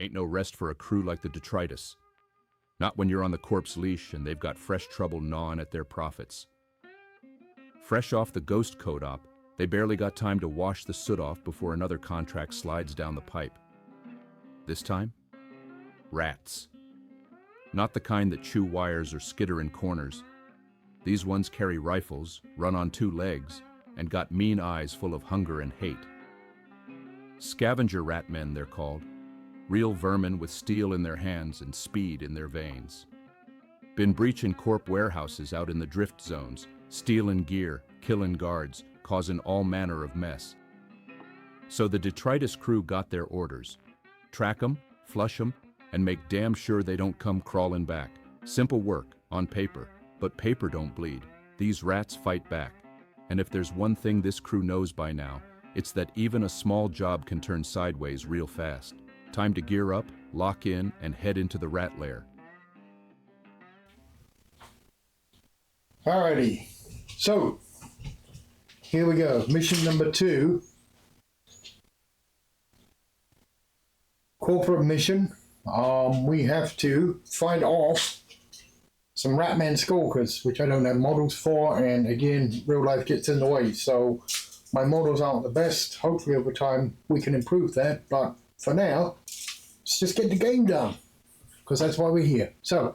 Ain't no rest for a crew like the Detritus. Not when you're on the corpse leash and they've got fresh trouble gnawing at their profits. Fresh off the ghost code op, they barely got time to wash the soot off before another contract slides down the pipe. This time, rats. Not the kind that chew wires or skitter in corners. These ones carry rifles, run on 2 legs, and got mean eyes full of hunger and hate. Scavenger rat men, they're called. Real vermin with steel in their hands and speed in their veins. Been breaching corp warehouses out in the drift zones, stealing gear, killing guards, causing all manner of mess. So the Detritus crew got their orders. Track 'em, flush 'em, and make damn sure they don't come crawling back. Simple work, on paper, but paper don't bleed. These rats fight back. And if there's one thing this crew knows by now, it's that even a small job can turn sideways real fast. Time to gear up, lock in, and head into the rat lair. Alrighty, so here we go. Mission number 2. Corporate mission. We have to fight off some Ratman skulkers, which I don't have models for, and again, real life gets in the way, so my models aren't the best. Hopefully over time we can improve that, but for now, let's just get the game done, because that's why we're here. So,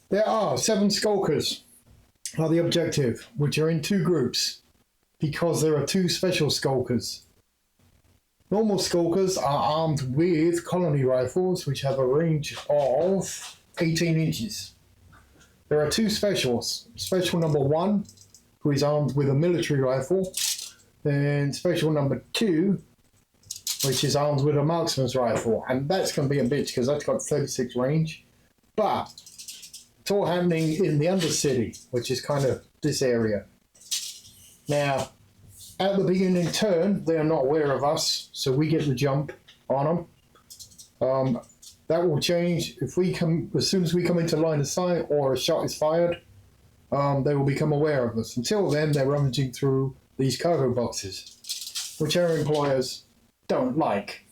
there are 7 skulkers are the objective, which are in 2 groups, because there are 2 special skulkers. Normal skulkers are armed with colony rifles, which have a range of 18 inches. There are 2 specials. Special number 1, who is armed with a military rifle, and special number 2, which is armed with a marksman's rifle. And that's going to be a bitch, because that's got 36 range. But it's all happening in the undercity, which is kind of this area. Now, at the beginning turn, they are not aware of us, so we get the jump on them. That will change if we come, as soon as we come into line of sight or a shot is fired, they will become aware of us. Until then, they're rummaging through these cargo boxes, which our employers don't like,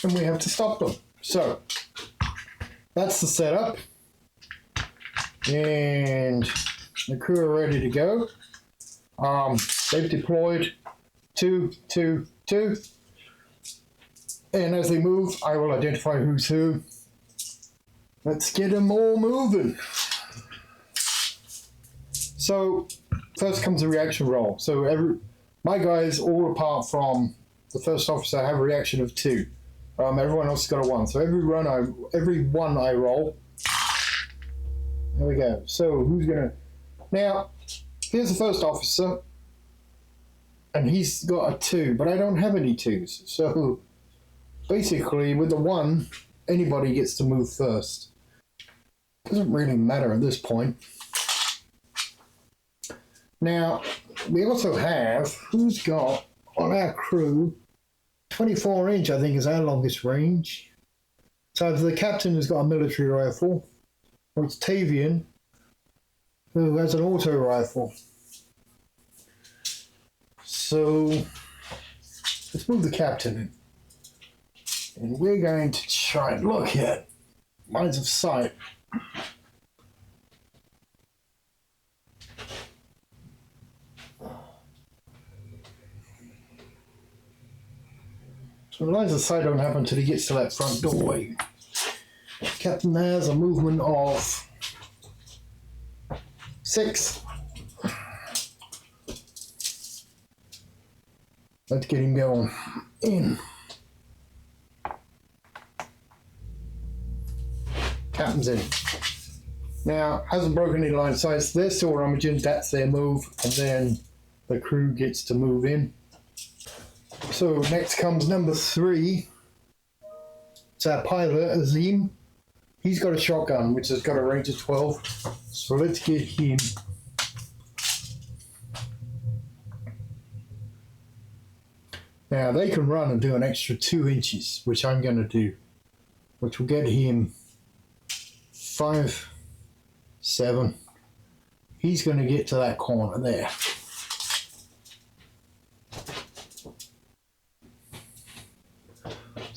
and we have to stop them. So, that's the setup, and the crew are ready to go. They've deployed 2, 2, 2. And as they move, I will identify who's who. Let's get them all moving. So, first comes the reaction roll. So, my guys, all apart from the first officer, have a reaction of 2. Everyone else has got a 1. So, every one I roll. There we go. So, who's gonna... Now, here's the first officer. And he's got a 2, but I don't have any 2s. So, basically, with the 1, anybody gets to move first. Doesn't really matter at this point. Now, we also have, who's got, on our crew, 24 inch, I think, is our longest range. So, either the captain has got a military rifle, or it's Tavian, who has an auto rifle. So, let's move the captain in. And we're going to try and look at lines of sight. So lines of sight don't happen until he gets to that front doorway. Captain has a movement of 6. Let's get him going. In. Captain's in. Now, hasn't broken any line of sight, so they're still rummaging, that's their move, and then the crew gets to move in. So next comes number 3. It's our pilot, Azim. He's got a shotgun, which has got a range of 12. So let's get him. Now they can run and do an extra 2 inches, which I'm going to do, which will get him 5, 7. He's going to get to that corner there.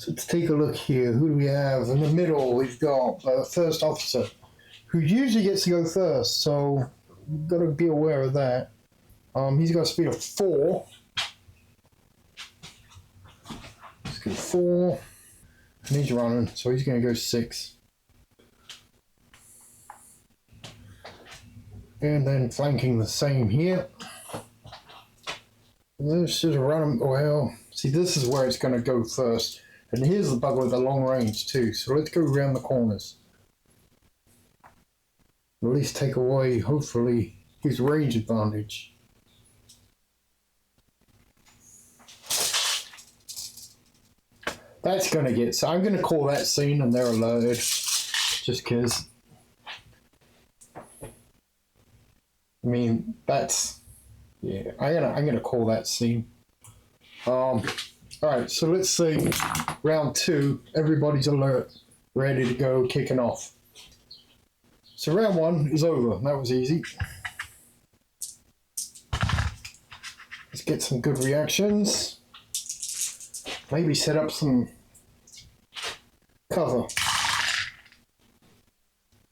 So let's take a look here. Who do we have? In the middle, we've got first officer, who usually gets to go first, so you've got to be aware of that. He's got a speed of 4. Let's go 4. And he's running, so he's going to go 6. And then flanking the same here. Let's just run him. Well, see, this is where it's going to go first. And here's the bug with the long range too. So let's go around the corners. At least take away, hopefully, his range advantage. That's going to get... So I'm going to call that scene and they're alerted. Just because... I mean, that's... Yeah, I'm gonna call that scene. Alright, so let's say round 2, everybody's alert, ready to go, kicking off. So round 1 is over. That was easy. Let's get some good reactions. Maybe set up some cover.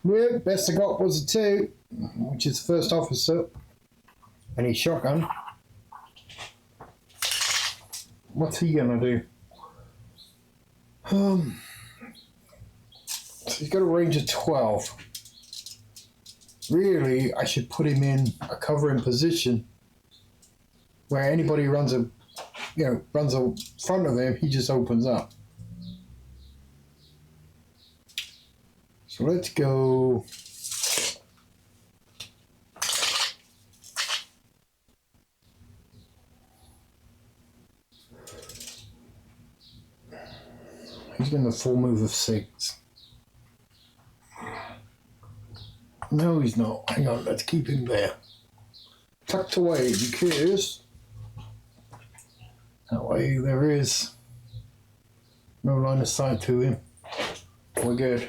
Yeah, best I got was a 2, which is first officer. And his shotgun. What's he gonna do? So he's got a range of 12. Really, I should put him in a covering position where anybody runs a front of him, he just opens up. So let's go. He's getting the full move of 6. No, he's not. Hang on, let's keep him there. Tucked away, because that way there is no line of sight to him. We're good.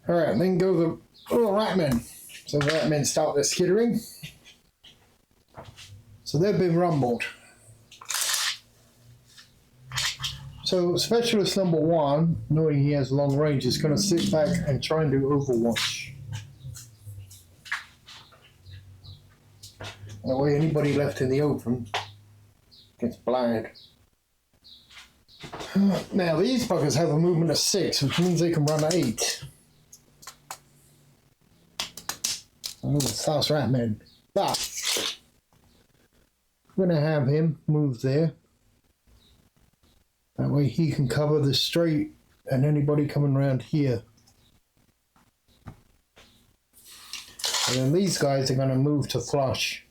Alright, then go the little ratmen. So the ratmen start their skittering. So they've been rumbled. So specialist number 1, knowing he has long range, is going to sit back and try and do overwatch. That way anybody left in the open gets blind. Now these buggers have a movement of 6, which means they can run 8. Oh, fast ratman. But I'm going to have him move there. That way he can cover the straight and anybody coming around here. And then these guys are going to move to flush.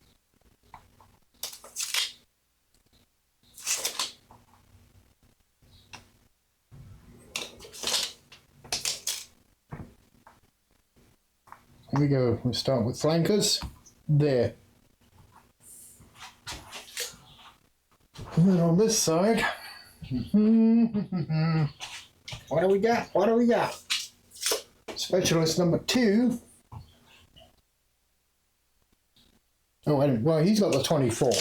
Here we go. We'll start with flankers. There. And then on this side... What do we got? What do we got? Specialist number 2. Oh, and well, he's got the 24.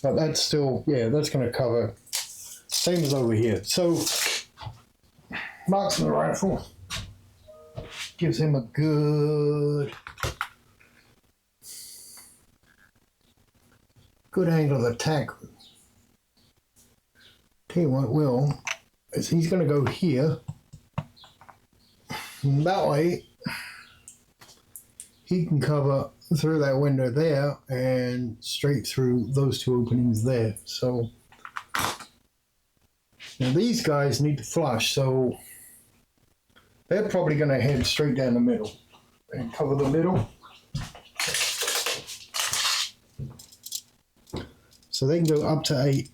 But that's still, yeah, that's going to cover. Same as over here. So, marksman rifle gives him a good angle of attack. Tell you what will, is he's going to go here. And that way, he can cover through that window there and straight through those 2 openings there. So, now these guys need to flush, so they're probably going to head straight down the middle and cover the middle. So they can go up to 8.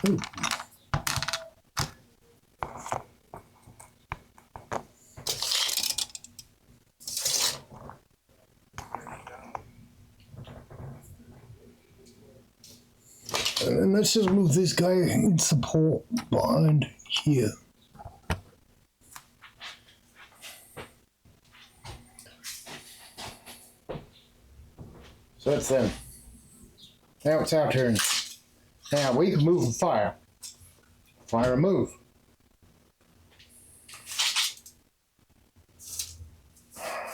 Ooh. And then let's just move this guy in support behind here. So that's them. Now it's our turn. Now we can move and fire. Fire and move.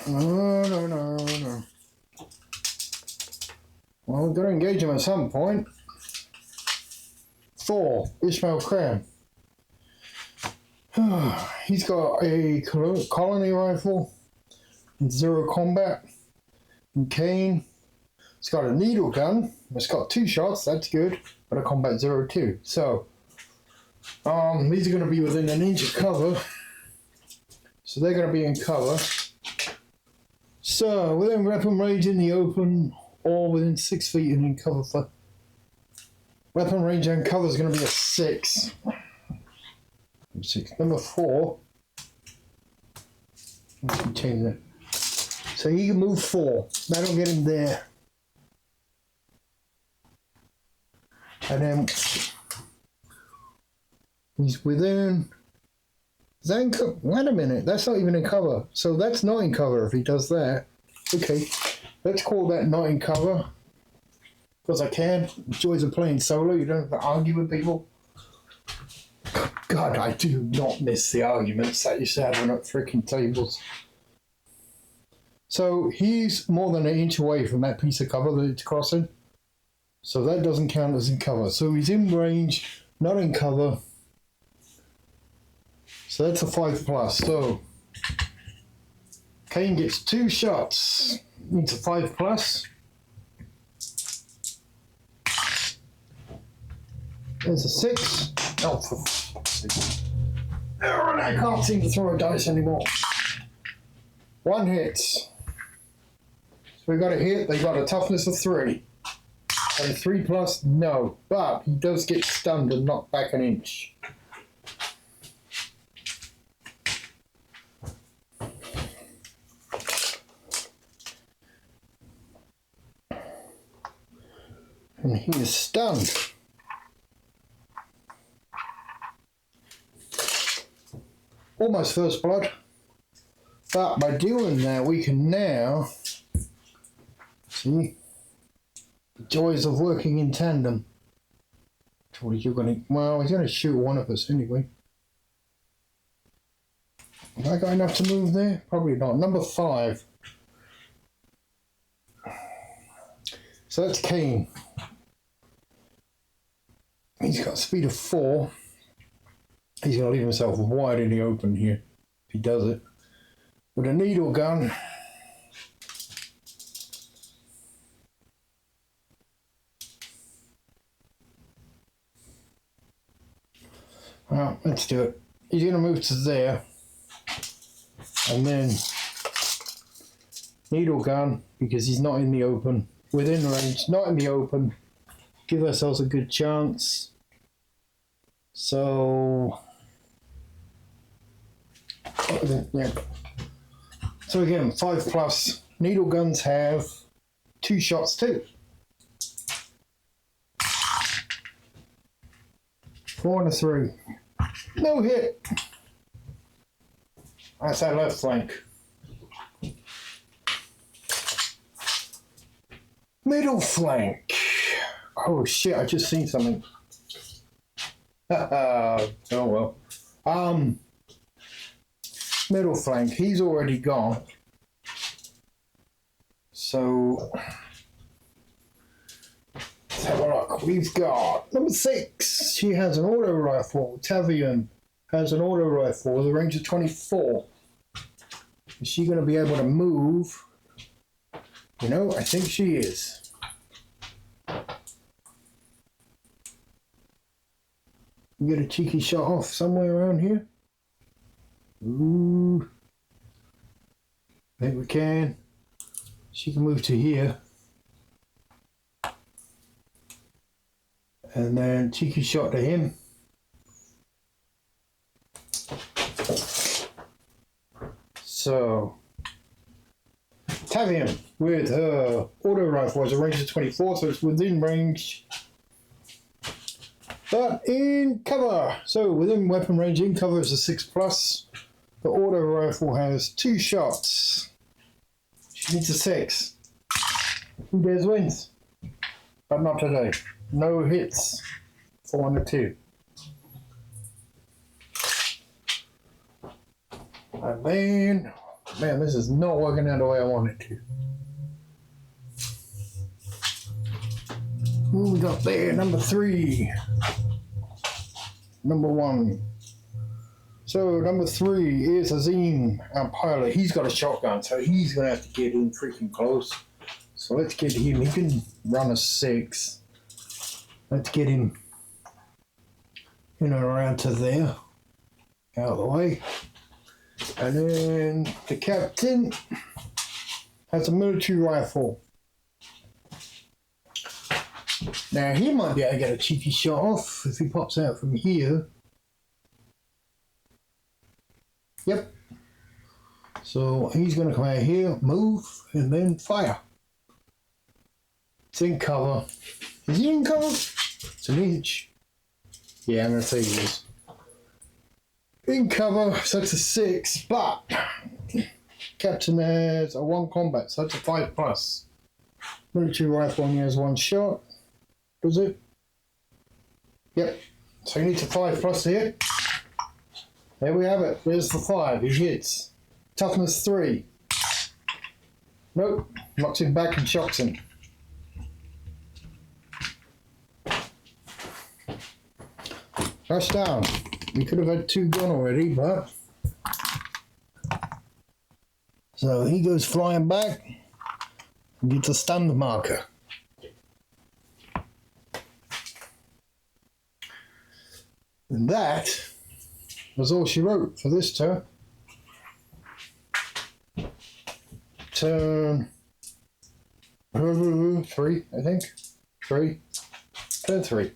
No. Well, we've got to engage him at some point. 4, Ishmael Cram. He's got a colony rifle, 0 combat, and Kane. It's got a needle gun. It's got 2 shots. That's good, but a combat 0 too. So, these are going to be within an inch of cover. So they're going to be in cover. So within weapon range in the open, or within 6 feet and in cover for weapon range and cover is going to be a 6. 6. Number 4. Let's continue that. So he can move 4. That'll get him there. And then he's within. Is that in cover? Wait a minute, that's not even in cover. So that's not in cover if he does that. Okay, let's call that not in cover. Because I can. Joys of playing solo, you don't have to argue with people. God, I do not miss the arguments that used to have on at freaking tables. So he's more than an inch away from that piece of cover that it's crossing. So that doesn't count as in cover. So he's in range, not in cover. So that's a 5+. So Kane gets 2 shots. Needs a 5+. There's a 6. Oh, for oh, I can't seem to throw a dice anymore. 1 hit. So we got a hit. They got a toughness of 3. And 3+, no. But he does get stunned and knocked back an inch. And he is stunned. Almost first blood. But by doing that, we can now see the joys of working in tandem. What are you going to? Well, he's going to shoot one of us anyway. Have I got enough to move there? Probably not. Number 5. So that's Kane. He's got a speed of 4. He's going to leave himself wide in the open here if he does it. With a needle gun. Well, let's do it. He's going to move to there. And then needle gun, because he's not in the open. Within range, not in the open. Give ourselves a good chance. So yeah. So again, 5+. Needle guns have 2 shots too. 4 and a 3. No hit. That's our left flank. Middle flank. Oh shit, I just seen something. Oh well. Middle flank, he's already gone. So let's have a look. We've got number 6. She has an auto rifle. Tavian has an auto rifle with a range of 24. Is she going to be able to move? You know, I think she is. We get a cheeky shot off somewhere around here. Ooh. I think we can. She can move to here. And then cheeky shot to him. So, Tavian with her auto rifle has a range of 24, so it's within range. But in cover, so within weapon range, in cover is a 6+. The auto rifle has 2 shots. She needs a 6. Who dares wins? but not today. No hits. 402. And then, man, this is not working out the way I want it to. Who we got there? Number 3. Number 1. So number 3 is Azim, our pilot. He's got a shotgun, so he's gonna have to get in freaking close. So let's get him. He can run a 6. Let's get him in and around to there, out of the way. And then the captain has a military rifle. Now he might be able to get a cheeky shot off if he pops out from here. Yep. So he's going to come out here, move, and then fire. It's in cover. Is he in cover? It's an inch. Yeah, I'm going to say he is. In cover, so that's a 6, but Captain has a 1 combat, so that's a 5+. Military rifle only has 1 shot. Does it? Yep. So he needs a 5+ here. There we have it. There's the 5. He hits. Toughness 3. Nope. Knocks him back and shocks him. Rush down. We could have had 2 gone already, but... So he goes flying back and gets a stunned marker. And that was all she wrote for this turn. Turn 3, I think. 3. Turn 3.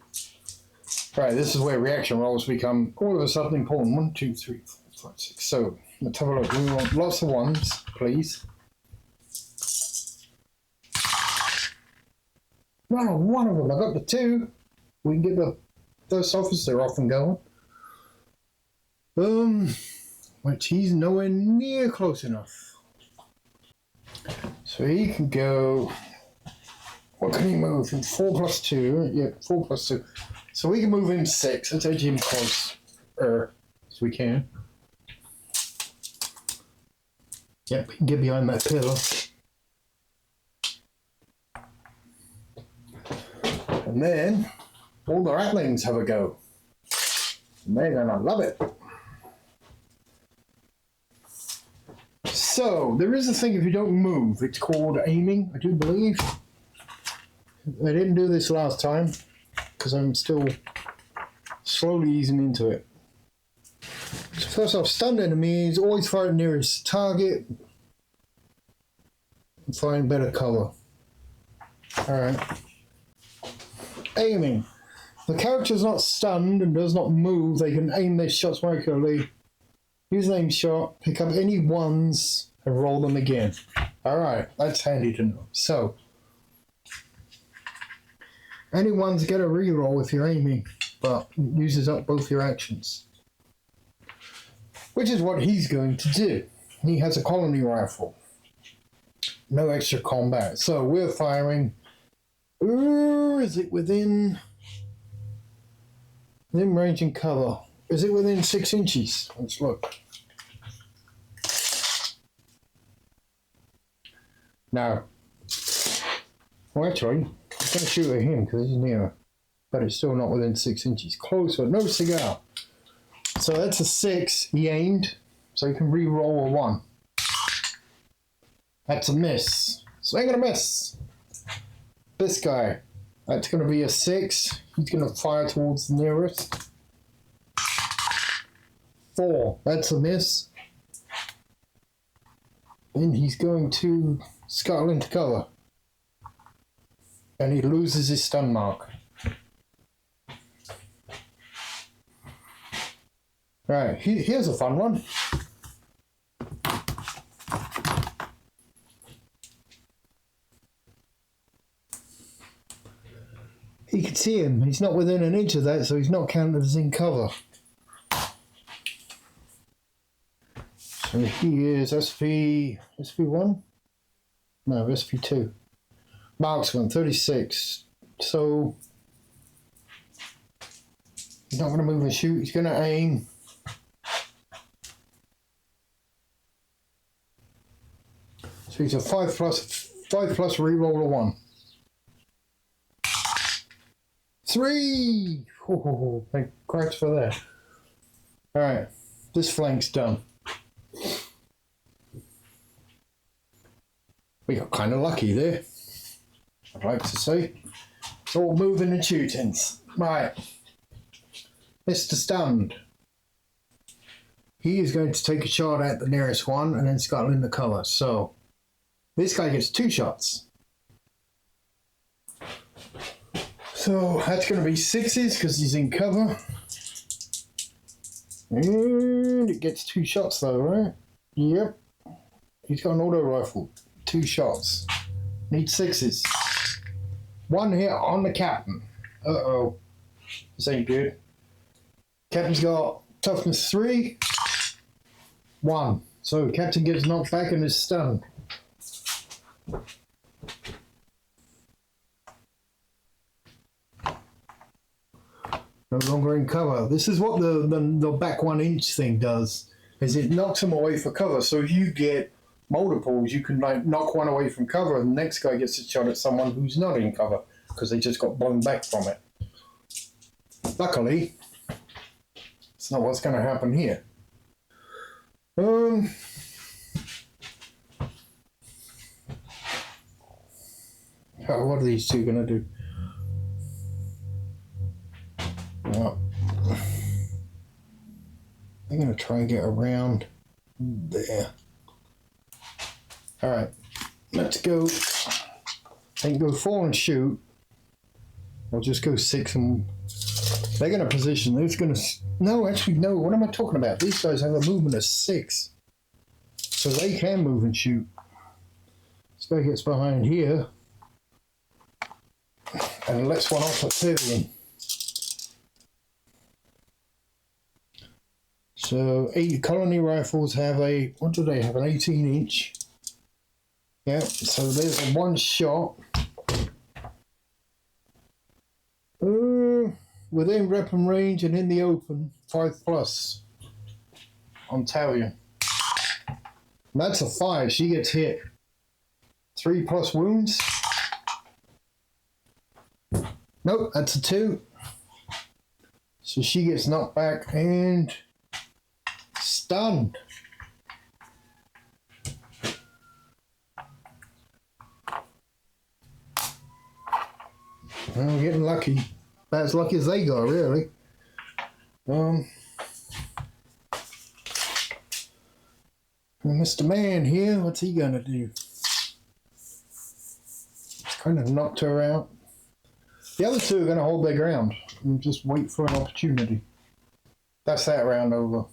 Right, this is where reaction rolls become all of a sudden important. 1, 2, 3, 4, 5, 6. So let's have a look. We want lots of 1s, please. No, 1 of them. I got the 2. We can get the first officer off and going. Which he's nowhere near close enough. So he can go. What can he move? 4+2. Yeah, 4+2. So we can move him 6. Let's edge him close as we can. Yep, we can get behind that pillar. And then all the ratlings have a go. And they're gonna love it. So there is a thing if you don't move, it's called aiming, I do believe. I didn't do this last time because I'm still slowly easing into it. So first off, stunned enemies, always fire at nearest target and find better cover. Alright. Aiming. If the character is not stunned and does not move, they can aim their shots regularly. Use an aim shot, pick up any 1s and roll them again. Alright, that's handy to know. So, any 1s get a reroll if you're aiming, but it uses up both your actions. Which is what he's going to do. He has a colony rifle. No extra combat. So we're firing. Ooh, is it within range and cover? Is it within 6 inches? Let's look. No. Well, actually, I'm going to shoot at him because he's nearer. But it's still not within 6 inches. Close, but no cigar. So that's a 6. He aimed. So he can re-roll a 1. That's a miss. Swing and a miss. This guy. That's going to be a 6. He's going to fire towards the nearest. 4. That's a miss. And he's going to scuttle into cover. And he loses his stun mark. Right, here's a fun one. You can see him. He's not within an inch of that, so he's not counted as in cover. So he is SV1? No, SV2. Marksman, 36. So he's not going to move and shoot. He's going to aim. So he's a 5 plus reroll a 1. 3! Oh, thank Christ for that. Alright, this flank's done. We got kind of lucky there, I'd like to say. It's all moving and shooting. Right. Mr. Stunned. He is going to take a shot at the nearest one and then scuttle in the cover. So, this guy gets 2 shots. So, that's going to be 6s because he's in cover. And it gets 2 shots though, right? Yep. He's got an auto rifle. 2 shots. Need 6s. 1 hit on the captain. Uh-oh. This ain't good. Captain's got toughness 3. 1. So captain gets knocked back and is stunned. No longer in cover. This is what the back 1 inch thing does. Is it knocks him away for cover. So if you get multiples, you can like knock one away from cover and the next guy gets a shot at someone who's not in cover because they just got blown back from it. Luckily, it's not what's going to happen here. What are these two going to do? Well, they're going to try and get around there. Alright, let's go. They can go 4 and shoot. I'll just go 6 and they're going to position. They're going to. No, actually, no. What am I talking about? These guys have a movement of 6. So they can move and shoot. This guy gets behind here and lets one off at Vivian. So 8 colony rifles have a, what do they have? An 18 inch. Yeah, so there's a 1 shot. Within weapon range and in the open, 5 plus on Tavian. That's a 5. She gets hit. 3 plus wounds. Nope, that's a 2. So she gets knocked back and stunned. Well, we're getting lucky. About as lucky as they got, really. Mr. Man here, what's he gonna do? It's kind of knocked her out. The other 2 are gonna hold their ground and just wait for an opportunity. That's that round over.